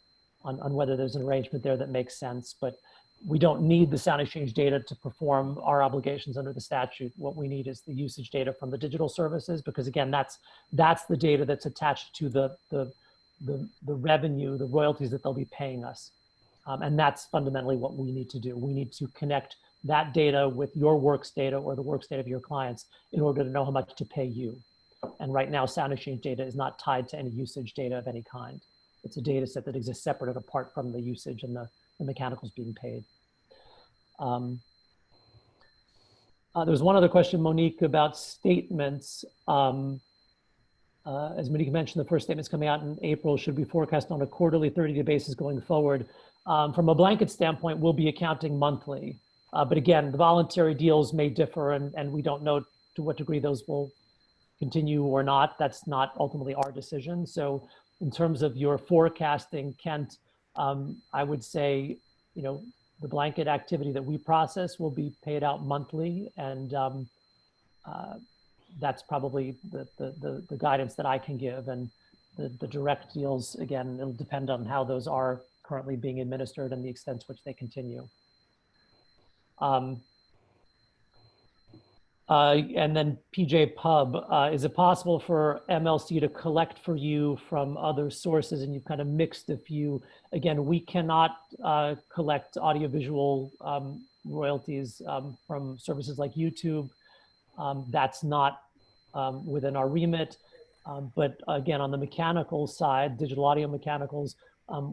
whether there's an arrangement there that makes sense. But we don't need the Sound Exchange data to perform our obligations under the statute. What we need is the usage data from the digital services, because again, that's the data that's attached to the revenue, the royalties that they'll be paying us. And that's fundamentally what we need to do. We need to connect that data with your works data or the works data of your clients in order to know how much to pay you. And right now, Sound Exchange data is not tied to any usage data of any kind. It's a data set that exists separate and apart from the usage and the mechanicals being paid. There's one other question, Monique, about statements. As Monique mentioned, the first statement's coming out in April, should be forecast on a quarterly 30-day basis going forward. From a blanket standpoint, we'll be accounting monthly. But again, the voluntary deals may differ, and we don't know to what degree those will continue or not. That's not ultimately our decision. So in terms of your forecasting, Kent, I would say, you know, the blanket activity that we process will be paid out monthly, and that's probably the guidance that I can give. And the direct deals, again, it'll depend on how those are currently being administered and the extent to which they continue. And then PJ Pub, is it possible for MLC to collect for you from other sources? And you've kind of mixed a few. Again, we cannot collect audiovisual royalties from services like YouTube. That's not within our remit. But again, on the mechanical side, digital audio mechanicals,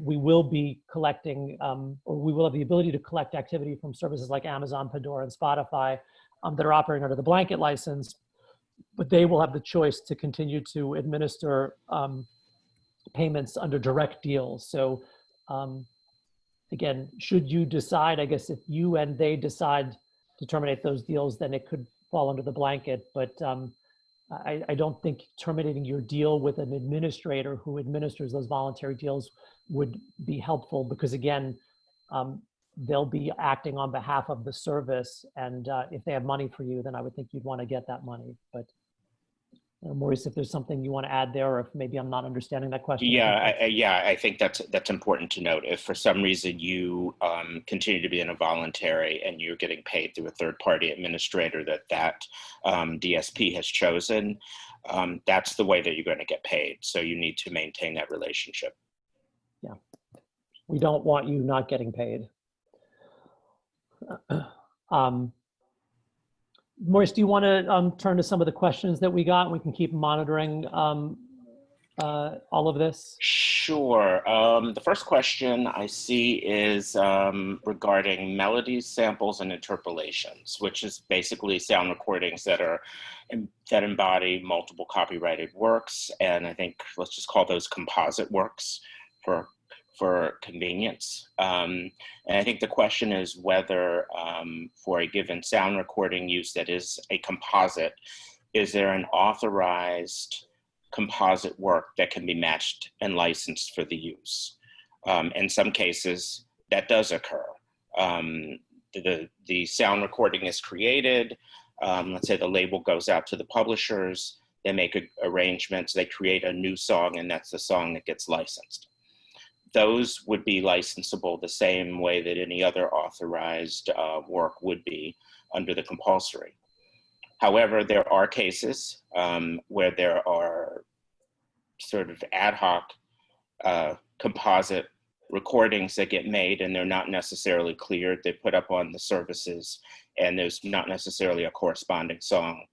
we will be collecting, or we will have the ability to collect activity from services like Amazon, Pandora, and Spotify that are operating under the blanket license, but they will have the choice to continue to administer payments under direct deals. So again, should you decide, I guess if you and they decide to terminate those deals, then it could fall under the blanket. But I don't think terminating your deal with an administrator who administers those voluntary deals would be helpful, because again, they'll be acting on behalf of the service. And if they have money for you, then I would think you'd want to get that money. But Maurice, if there's something you want to add there, or if maybe I'm not understanding that question. Yeah, I think that's important to note. If for some reason you continue to be in a voluntary and you're getting paid through a third-party administrator that DSP has chosen, that's the way that you're going to get paid. So you need to maintain that relationship. Yeah, we don't want you not getting paid. Maurice, do you want to turn to some of the questions that we got? We can keep monitoring all of this. Sure. The first question I see is regarding melodies, samples, and interpolations, which is basically sound recordings that embody multiple copyrighted works. And I think let's just call those composite works for convenience. And I think the question is whether for a given sound recording use that is a composite, is there an authorized composite work that can be matched and licensed for the use? In some cases, that does occur. The sound recording is created. Let's say the label goes out to the publishers, they make arrangements, they create a new song, and that's the song that gets licensed. Those would be licensable the same way that any other authorized work would be under the compulsory. However, there are cases where there are sort of ad hoc composite recordings that get made and they're not necessarily cleared. They put up on the services and there's not necessarily a corresponding song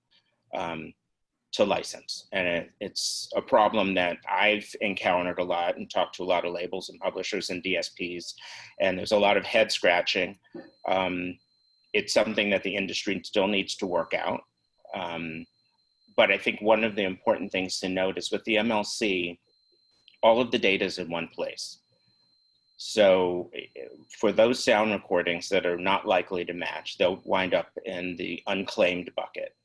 to license. And it's a problem that I've encountered a lot and talked to a lot of labels and publishers and DSPs, and there's a lot of head scratching. It's something that the industry still needs to work out. But I think one of the important things to note is with the MLC, all of the data is in one place. So for those sound recordings that are not likely to match, they'll wind up in the unclaimed bucket.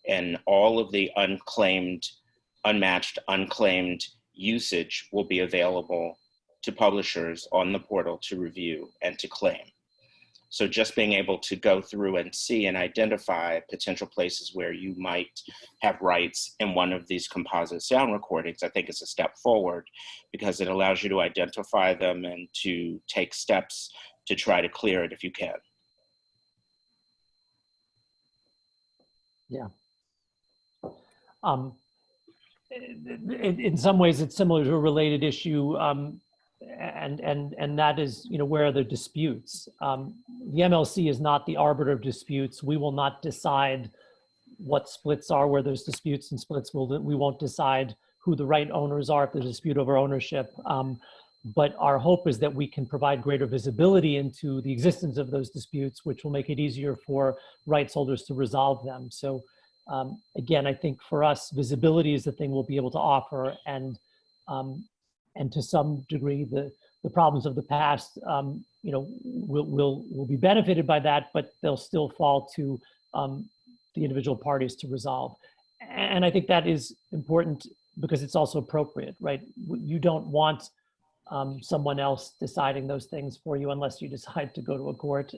And all of the unclaimed, unmatched, unclaimed usage will be available to publishers on the portal to review and to claim. So just being able to go through and see and identify potential places where you might have rights in one of these composite sound recordings, I think is a step forward, because it allows you to identify them and to take steps to try to clear it if you can. Yeah. In some ways, it's similar to a related issue, and that is, where are the disputes? The MLC is not the arbiter of disputes. We will not decide what splits are where there's disputes and splits. We won't decide who the right owners are if there's a dispute over ownership. But our hope is that we can provide greater visibility into the existence of those disputes, which will make it easier for rights holders to resolve them. So again, I think for us, visibility is the thing we'll be able to offer, and to some degree, the problems of the past, will be benefited by that, but they'll still fall to the individual parties to resolve. And I think that is important because it's also appropriate, right? You don't want someone else deciding those things for you unless you decide to go to a court.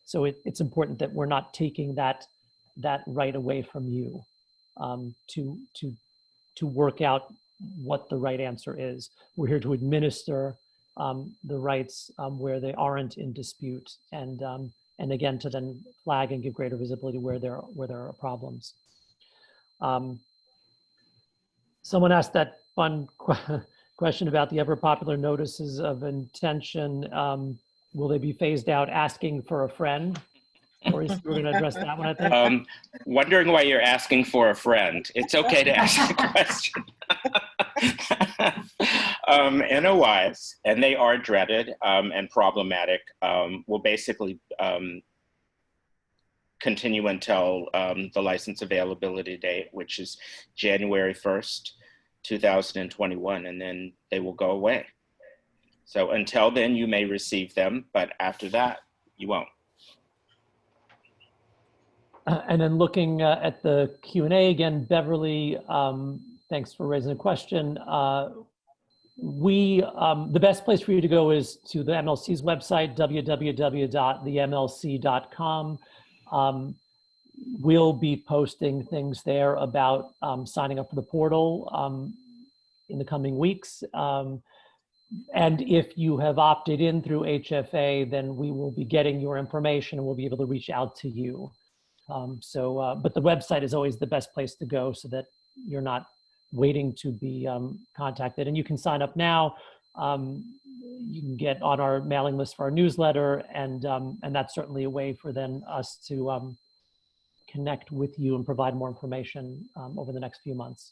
So it's important that we're not taking that right away from you to work out what the right answer is. We're here to administer the rights where they aren't in dispute, and again to then flag and give greater visibility where there are problems. Someone asked that fun question about the ever popular notices of intention. Will they be phased out? Asking for a friend. Maurice, we're going to address that one, I think. Wondering why you're asking for a friend. It's okay to ask a question. NOIs, and they are dreaded and problematic, will basically continue until the license availability date, which is January 1st, 2021, and then they will go away. So until then, you may receive them, but after that, you won't. And then looking at the Q&A again, Beverly, thanks for raising a question. The best place for you to go is to the MLC's website, www.themlc.com. We'll be posting things there about signing up for the portal in the coming weeks. And if you have opted in through HFA, then we will be getting your information and we'll be able to reach out to you. But the website is always the best place to go so that you're not waiting to be contacted. And you can sign up now. You can get on our mailing list for our newsletter, and that's certainly a way for then us to connect with you and provide more information over the next few months.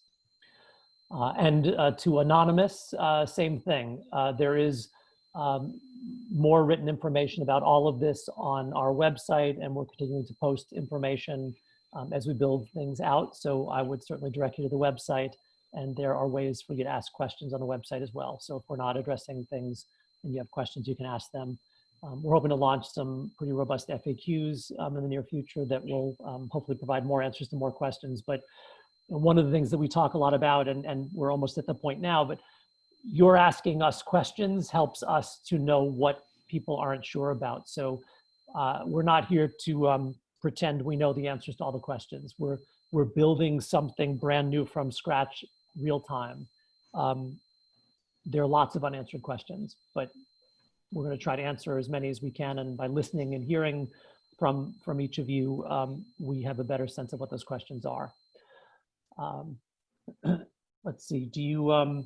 And to Anonymous, same thing. There is more written information about all of this on our website, and we're continuing to post information as we build things out. So I would certainly direct you to the website, and there are ways for you to ask questions on the website as well. So if we're not addressing things and you have questions, you can ask them. We're hoping to launch some pretty robust FAQs in the near future that will hopefully provide more answers to more questions. But one of the things that we talk a lot about, and we're almost at the point now, but you're asking us questions helps us to know what people aren't sure about. So we're not here to pretend we know the answers to all the questions. We're building something brand new from scratch, real time. There are lots of unanswered questions, but we're going to try to answer as many as we can. And by listening and hearing from each of you, we have a better sense of what those questions are. Let's see, do you,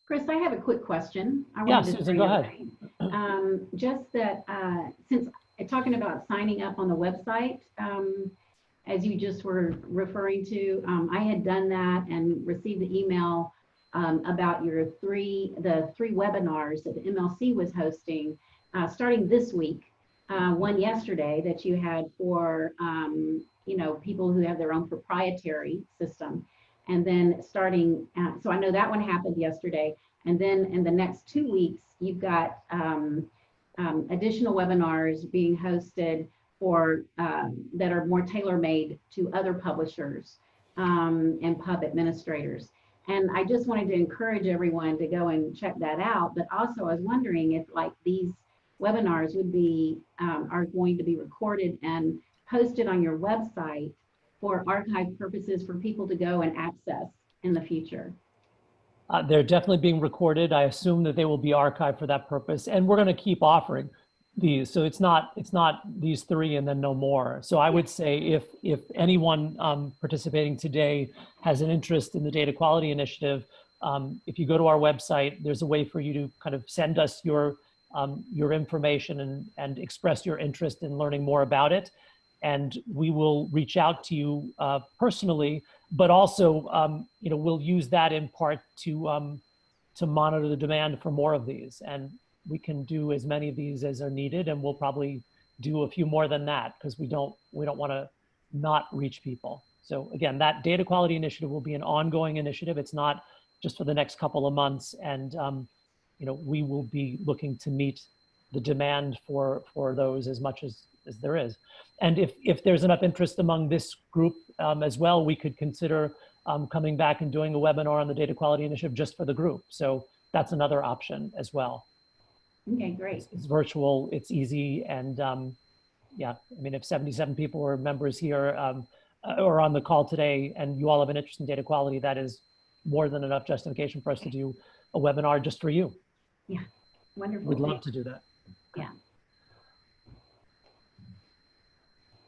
Chris, I have a quick question. I Yeah, wanted to Susan, throw go your ahead. way. Just that since talking about signing up on the website, as you just were referring to, I had done that and received the email about the three webinars that the MLC was hosting starting this week. One yesterday that you had for people who have their own proprietary system, and then starting. So I know that one happened yesterday, and then in the next 2 weeks you've got additional webinars being hosted for that are more tailor-made to other publishers and pub administrators. And I just wanted to encourage everyone to go and check that out. But also I was wondering if like these webinars would be, are going to be recorded and posted on your website for archive purposes for people to go and access in the future. They're definitely being recorded. I assume that they will be archived for that purpose, and we're going to keep offering these. So it's not these three and then no more. So I would say if anyone participating today has an interest in the data quality initiative, if you go to our website, there's a way for you to kind of send us your information and express your interest in learning more about it. And we will reach out to you personally, but also, we'll use that in part to monitor the demand for more of these. And we can do as many of these as are needed, and we'll probably do a few more than that because we don't want to not reach people. So again, that data quality initiative will be an ongoing initiative. It's not just for the next couple of months, and we will be looking to meet the demand for those as much as there is. And if there's enough interest among this group as well, we could consider coming back and doing a webinar on the data quality initiative just for the group. So that's another option as well. Okay, great. It's virtual, it's easy, and yeah, I mean, if 77 people were members here or on the call today, and you all have an interest in data quality, that is more than enough justification for us to do a webinar just for you. Yeah, wonderful. We'd love to do that. Yeah.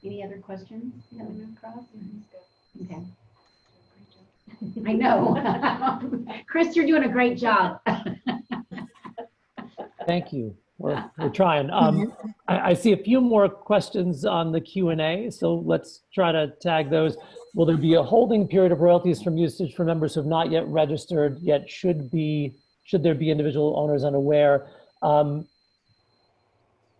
Any other questions coming across? Okay. I know. Chris, you're doing a great job. Thank you. We're trying. I see a few more questions on the Q&A, so let's try to tag those. Will there be a holding period of royalties from usage for members who have not yet registered, yet should there be individual owners unaware?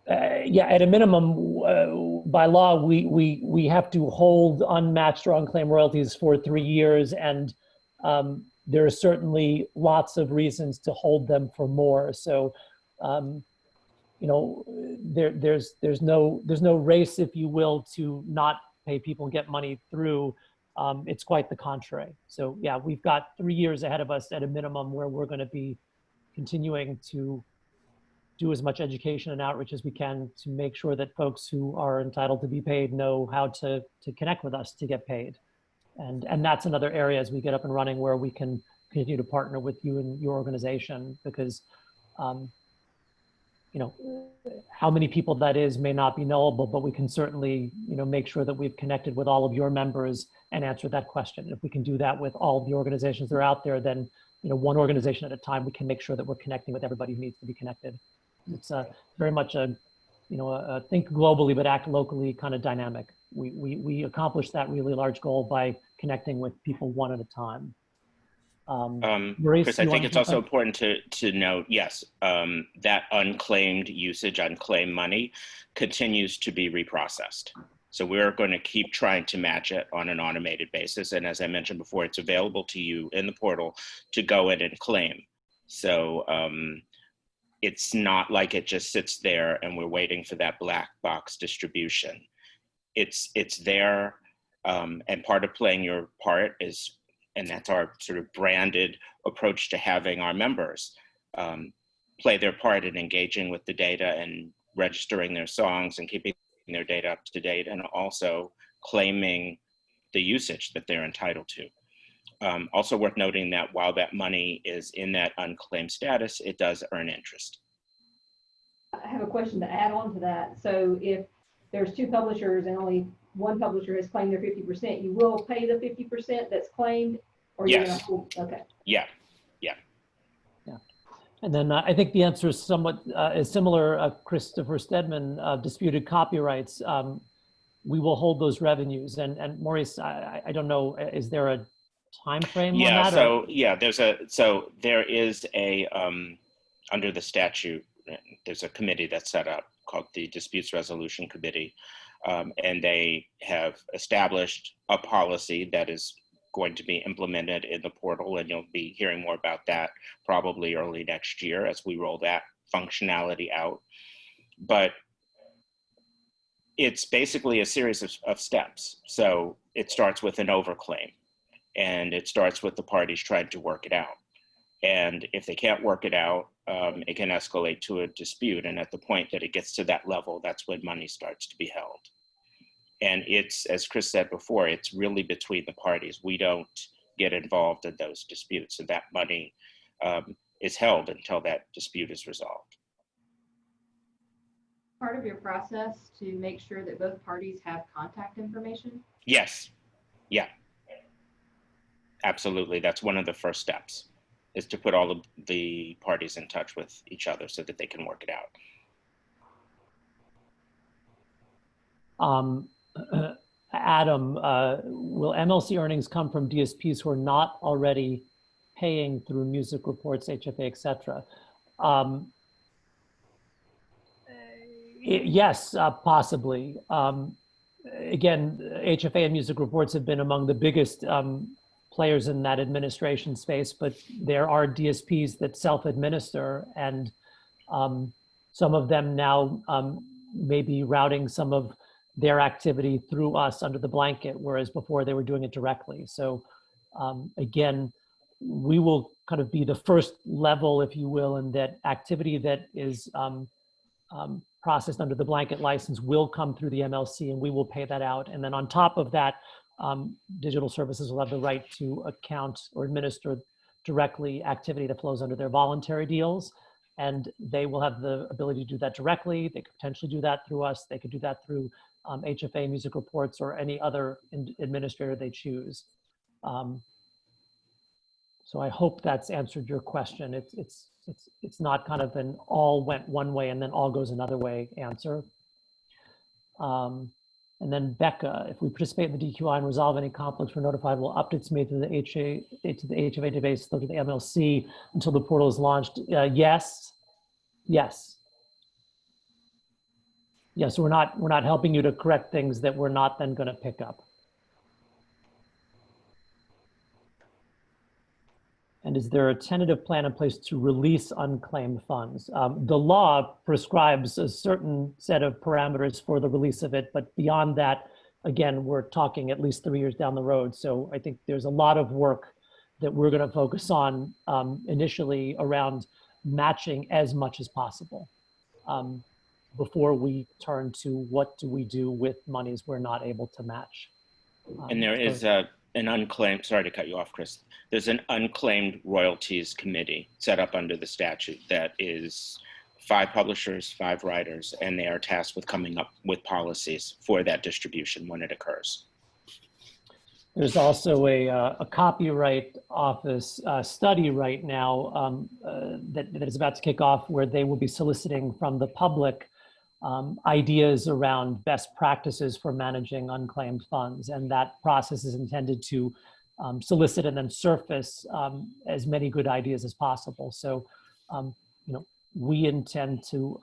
Yeah, at a minimum, by law, we have to hold unmatched or unclaimed royalties for 3 years, and there are certainly lots of reasons to hold them for more. So, there's no race, if you will, to not pay people and get money through. It's quite the contrary. So yeah, we've got 3 years ahead of us at a minimum where we're going to be continuing to do as much education and outreach as we can to make sure that folks who are entitled to be paid know how to connect with us to get paid. And that's another area as we get up and running where we can continue to partner with you and your organization, because how many people that is may not be knowable, but we can certainly, make sure that we've connected with all of your members and answered that question. If we can do that with all of the organizations that are out there, then, one organization at a time, we can make sure that we're connecting with everybody who needs to be connected. It's very much a think globally but act locally kind of dynamic. We accomplish that really large goal by connecting with people one at a time. Maurice, Chris, I think it's also important to note, yes, that unclaimed usage, unclaimed money continues to be reprocessed. So we're going to keep trying to match it on an automated basis. And as I mentioned before, it's available to you in the portal to go in and claim. So it's not like it just sits there and we're waiting for that black box distribution. It's there, and part of playing your part is, and that's our sort of branded approach to having our members play their part in engaging with the data and registering their songs and keeping their data up to date, and also claiming the usage that they're entitled to. Also worth noting that while that money is in that unclaimed status, it does earn interest. I have a question to add on to that. So if there's 2 publishers and only one publisher has claimed their 50%, you will pay the 50% that's claimed, or yes. You're gonna, okay. Yeah. Yeah. And then I think the answer is somewhat is similar. Christopher Stedman, disputed copyrights. We will hold those revenues. And Maurice, I don't know, is there a time frame on that? There is a under the statute, there's a committee that's set up called the Disputes Resolution Committee, and they have established a policy that is going to be implemented in the portal, and you'll be hearing more about that probably early next year as we roll that functionality out. But it's basically a series of steps. So it starts with an overclaim, and it starts with the parties trying to work it out. And if they can't work it out, it can escalate to a dispute. And at the point that it gets to that level, that's when money starts to be held. And it's, as Kris said before, it's really between the parties. We don't get involved in those disputes. And that money is held until that dispute is resolved. Part of your process to make sure that both parties have contact information? Yes. Yeah. Absolutely. That's one of the first steps, is to put all of the parties in touch with each other so that they can work it out. Adam, will MLC earnings come from DSPs who are not already paying through music reports, HFA, et cetera? Yes, possibly. Again, HFA and music reports have been among the biggest players in that administration space, but there are DSPs that self-administer, and some of them now may be routing some of their activity through us under the blanket, whereas before they were doing it directly. So again, we will kind of be the first level, if you will, in that activity that is processed under the blanket license will come through the MLC, and we will pay that out. And then on top of that, digital services will have the right to account or administer directly activity that flows under their voluntary deals. And they will have the ability to do that directly. They could potentially do that through us. They could do that through HFA music reports or any other administrator they choose. So I hope that's answered your question. It's not kind of an all went one way and then all goes another way answer. And then Becca, if we participate in the DQI and resolve any conflicts, we're notified. We'll updates made to the HFA database, to the MLC until the portal is launched. Yes. So we're not helping you to correct things that we're not then going to pick up. And is there a tentative plan in place to release unclaimed funds? The law prescribes a certain set of parameters for the release of it, but beyond that, again, we're talking at least 3 years down the road. So I think there's a lot of work that we're going to focus on initially around matching as much as possible before we turn to what do we do with monies we're not able to match. And there is an unclaimed, sorry to cut you off, Kris. There's an unclaimed royalties committee set up under the statute that is 5 publishers, 5 writers, and they are tasked with coming up with policies for that distribution when it occurs. There's also a copyright office study right now that is about to kick off, where they will be soliciting from the public ideas around best practices for managing unclaimed funds. And that process is intended to solicit and then surface as many good ideas as possible. So, we intend to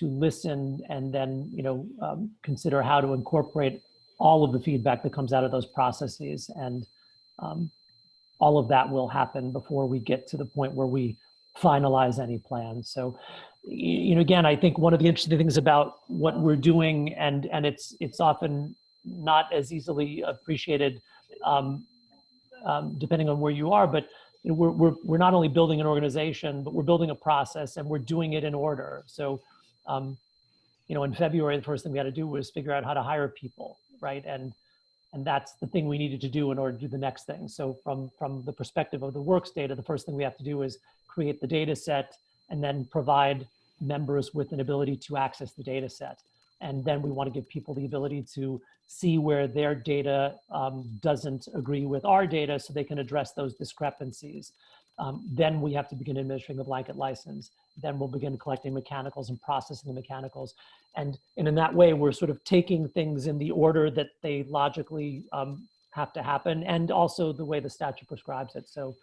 listen and then, consider how to incorporate all of the feedback that comes out of those processes. And all of that will happen before we get to the point where we finalize any plans. So, again, I think one of the interesting things about what we're doing, and it's often not as easily appreciated depending on where you are, but we're not only building an organization, but we're building a process, and we're doing it in order. So, in February, the first thing we had to do was figure out how to hire people, right? And that's the thing we needed to do in order to do the next thing. So from the perspective of the works data, the first thing we have to do is create the data set and then provide members with an ability to access the data set. And then we want to give people the ability to see where their data doesn't agree with our data, so they can address those discrepancies. Then we have to begin administering the blanket license. Then we'll begin collecting mechanicals and processing the mechanicals. And in that way, we're sort of taking things in the order that they logically have to happen, and also the way the statute prescribes it. So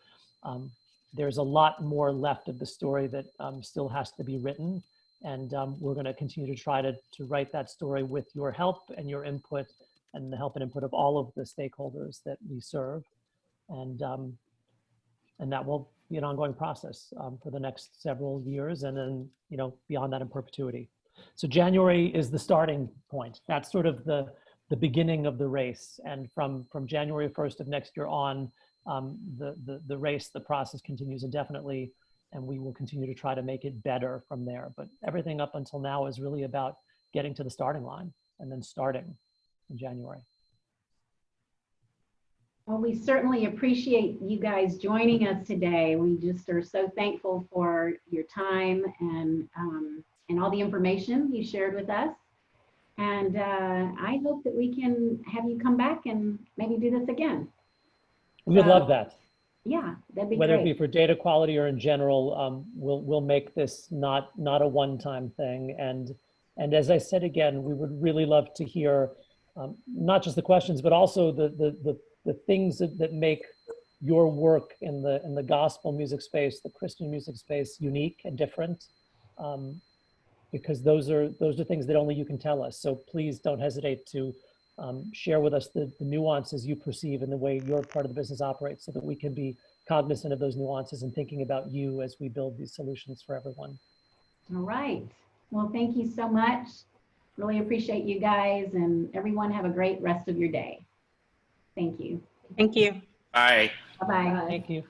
there's a lot more left of the story that still has to be written. And we're going to continue to try to write that story with your help and your input, and the help and input of all of the stakeholders that we serve. And that will be an ongoing process for the next several years, and then, you know, beyond that in perpetuity. So January is the starting point. That's sort of the beginning of the race. And from January 1st of next year on, the race, the process continues indefinitely, and we will continue to try to make it better from there. But everything up until now is really about getting to the starting line and then starting in January. Well, we certainly appreciate you guys joining us today. We just are so thankful for your time and all the information you shared with us. And I hope that we can have you come back and maybe do this again. We would love that. Yeah, that'd be Whether great. it be for data quality or in general, we'll make this not a one-time thing. And as I said again, we would really love to hear not just the questions, but also the things that make your work in the gospel music space, the Christian music space, unique and different, because those are things that only you can tell us. So please don't hesitate to share with us the nuances you perceive in the way your part of the business operates, so that we can be cognizant of those nuances and thinking about you as we build these solutions for everyone. All right. Well, thank you so much. Really appreciate you guys, and everyone have a great rest of your day. Thank you. Thank you. Bye. Bye-bye. Thank you.